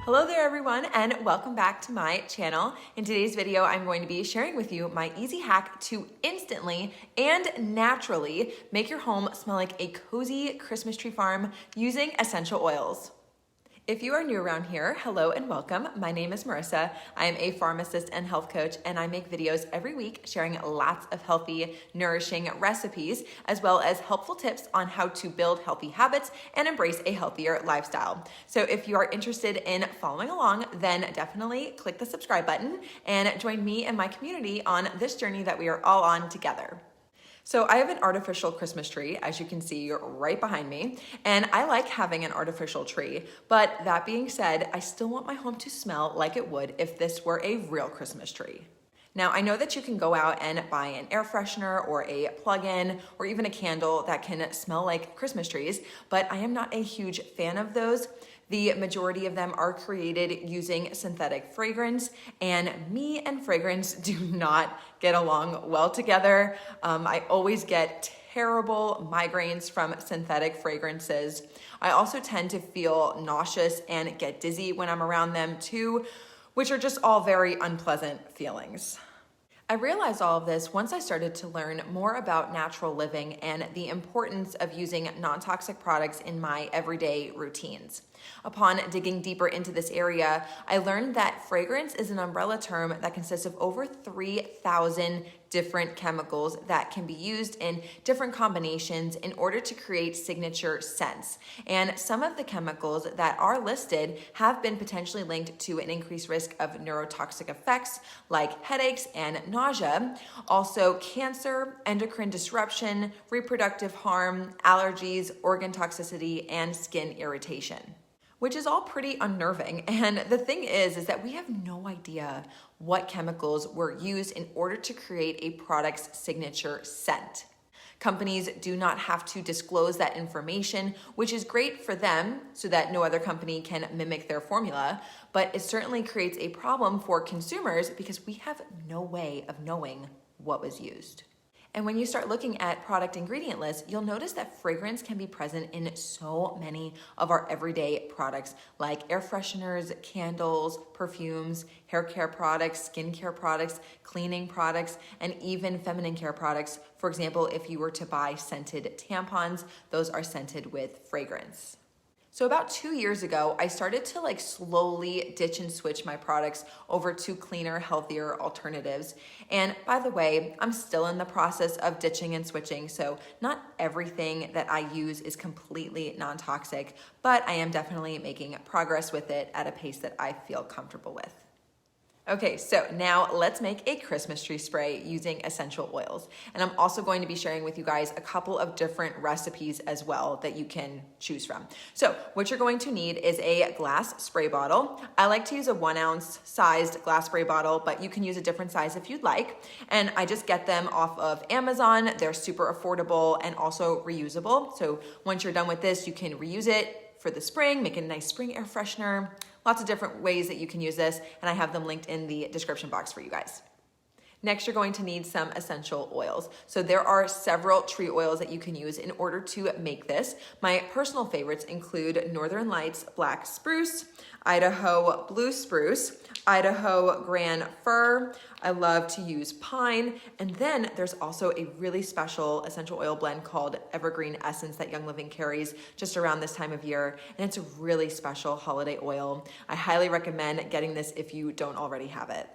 Hello there everyone, and welcome back to my channel. In today's video, I'm going to be sharing with you my easy hack to instantly and naturally make your home smell like a cozy Christmas tree farm using essential oils. If you are new around here, hello and welcome. My name is Marissa. I am a pharmacist and health coach, and I make videos every week sharing lots of healthy, nourishing recipes, as well as helpful tips on how to build healthy habits and embrace a healthier lifestyle. So if you are interested in following along, then definitely click the subscribe button and join me and my community on this journey that we are all on together. So I have an artificial Christmas tree, as you can see right behind me, and I like having an artificial tree. But that being said, I still want my home to smell like it would if this were a real Christmas tree. Now, I know that you can go out and buy an air freshener or a plug-in or even a candle that can smell like Christmas trees, but I am not a huge fan of those. The majority of them are created using synthetic fragrance, and me and fragrance do not get along well together. I always get terrible migraines from synthetic fragrances. I also tend to feel nauseous and get dizzy when I'm around them too, which are just all very unpleasant feelings. I realized all of this once I started to learn more about natural living and the importance of using non-toxic products in my everyday routines. Upon digging deeper into this area, I learned that fragrance is an umbrella term that consists of over 3,000 different chemicals that can be used in different combinations in order to create signature scents. And some of the chemicals that are listed have been potentially linked to an increased risk of neurotoxic effects like headaches and nausea, also cancer, endocrine disruption, reproductive harm, allergies, organ toxicity, and skin irritation, which is all pretty unnerving. And the thing is that we have no idea what chemicals were used in order to create a product's signature scent. Companies do not have to disclose that information, which is great for them so that no other company can mimic their formula, but it certainly creates a problem for consumers because we have no way of knowing what was used. And when you start looking at product ingredient lists, you'll notice that fragrance can be present in so many of our everyday products, like air fresheners, candles, perfumes, hair care products, skincare products, cleaning products, and even feminine care products. For example, if you were to buy scented tampons, those are scented with fragrance. So about 2 years ago, I started to slowly ditch and switch my products over to cleaner, healthier alternatives. And by the way, I'm still in the process of ditching and switching, so not everything that I use is completely non-toxic, but I am definitely making progress with it at a pace that I feel comfortable with. Okay, so now let's make a Christmas tree spray using essential oils. And I'm also going to be sharing with you guys a couple of different recipes as well that you can choose from. So what you're going to need is a glass spray bottle. I like to use a 1 ounce sized glass spray bottle, but you can use a different size if you'd like. And I just get them off of Amazon. They're super affordable and also reusable. So once you're done with this, you can reuse it for the spring, make it a nice spring air freshener. Lots of different ways that you can use this, and I have them linked in the description box for you guys. Next, you're going to need some essential oils. So there are several tree oils that you can use in order to make this. My personal favorites include Northern Lights Black Spruce, Idaho Blue Spruce, Idaho Grand Fir. I love to use pine. And then there's also a really special essential oil blend called Evergreen Essence that Young Living carries just around this time of year. And it's a really special holiday oil. I highly recommend getting this if you don't already have it.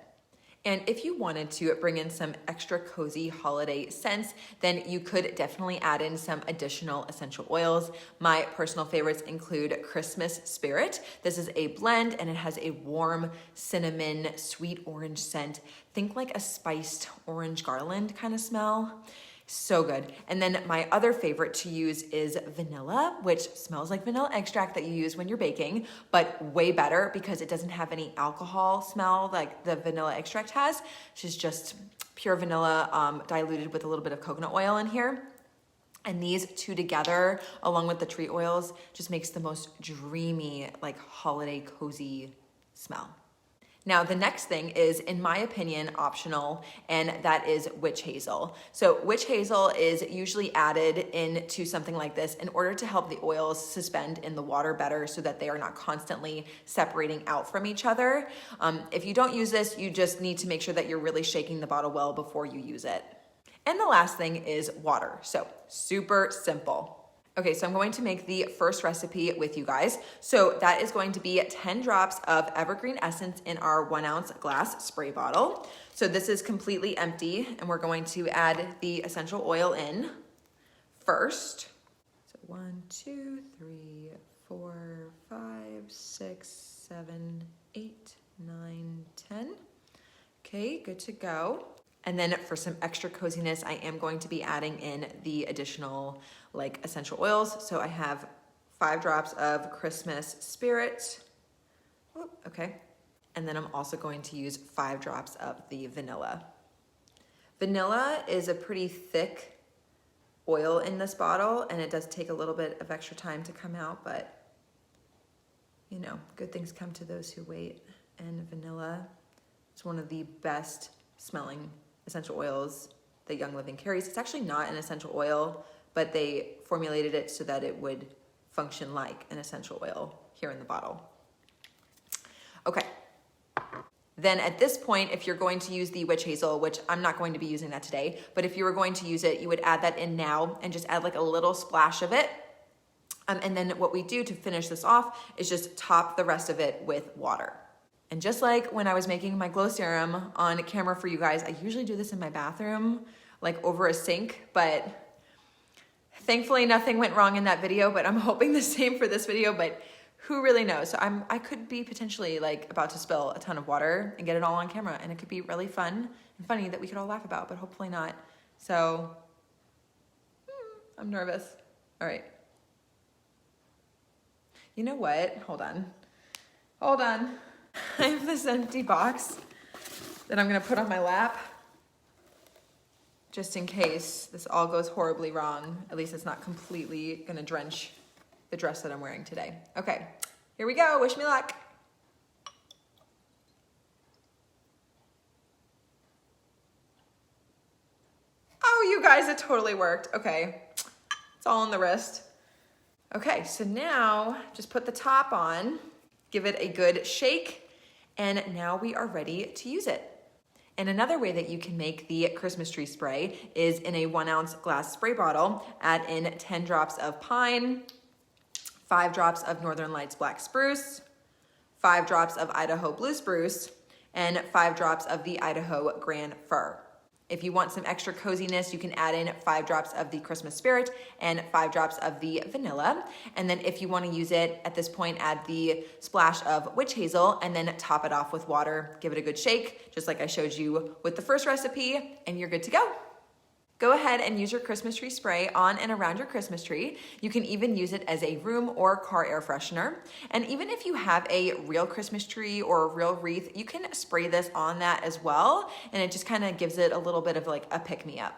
And if you wanted to bring in some extra cozy holiday scents, then you could definitely add in some additional essential oils. My personal favorites include Christmas Spirit. This is a blend and it has a warm cinnamon, sweet orange scent. Think like a spiced orange garland kind of smell. So good. And then my other favorite to use is vanilla, which smells like vanilla extract that you use when you're baking, but way better because it doesn't have any alcohol smell like the vanilla extract has. Which is just pure vanilla diluted with a little bit of coconut oil in here. And these two together, along with the tree oils, just makes the most dreamy, holiday cozy smell. Now, the next thing is, in my opinion, optional, and that is witch hazel. So witch hazel is usually added into something like this in order to help the oils suspend in the water better so that they are not constantly separating out from each other. If you don't use this, you just need to make sure that you're really shaking the bottle well before you use it. And the last thing is water. So super simple. Okay, so I'm going to make the first recipe with you guys. So that is going to be 10 drops of evergreen essence in our 1 ounce glass spray bottle. So this is completely empty, and we're going to add the essential oil in first. So 1, 2, 3, 4, 5, 6, 7, 8, 9, 10. Okay, good to go. And then for some extra coziness, I am going to be adding in the additional essential oils. So I have 5 drops of Christmas Spirit. Okay. And then I'm also going to use 5 drops of the vanilla. Vanilla is a pretty thick oil in this bottle, and it does take a little bit of extra time to come out, but you know, good things come to those who wait. And vanilla is one of the best smelling essential oils that Young Living carries. It's actually not an essential oil, but they formulated it so that it would function like an essential oil here in the bottle. Okay. Then at this point, if you're going to use the witch hazel, which I'm not going to be using that today, but if you were going to use it, you would add that in now and just add a little splash of it. And then what we do to finish this off is just top the rest of it with water. And just like when I was making my glow serum on camera for you guys, I usually do this in my bathroom, over a sink, but thankfully nothing went wrong in that video, but I'm hoping the same for this video, but who really knows? So I could be potentially about to spill a ton of water and get it all on camera, and it could be really fun and funny that we could all laugh about, but hopefully not. So I'm nervous. All right. You know what? Hold on. I have this empty box that I'm gonna put on my lap just in case this all goes horribly wrong. At least it's not completely gonna drench the dress that I'm wearing today. Okay, here we go. Wish me luck. Oh, you guys, it totally worked. Okay, it's all on the wrist. Okay, so now just put the top on, give it a good shake, and now we are ready to use it. And another way that you can make the Christmas tree spray is in a 1 ounce glass spray bottle. Add in 10 drops of pine, 5 drops of Northern Lights black spruce, 5 drops of Idaho blue spruce, and 5 drops of the Idaho grand fir. If you want some extra coziness, you can add in 5 drops of the Christmas Spirit and 5 drops of the vanilla. And then if you want to use it at this point, add the splash of witch hazel and then top it off with water. Give it a good shake, just like I showed you with the first recipe, and you're good to go. Go ahead and use your Christmas tree spray on and around your Christmas tree. You can even use it as a room or car air freshener. And even if you have a real Christmas tree or a real wreath, you can spray this on that as well. And it just kind of gives it a little bit of a pick-me-up.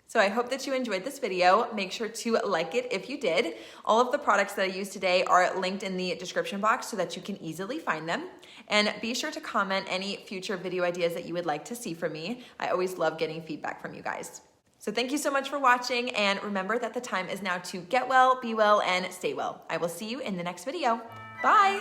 So I hope that you enjoyed this video. Make sure to like it if you did. All of the products that I used today are linked in the description box so that you can easily find them. And be sure to comment any future video ideas that you would like to see from me. I always love getting feedback from you guys. So thank you so much for watching, and remember that the time is now to get well, be well, and stay well. I will see you in the next video. Bye!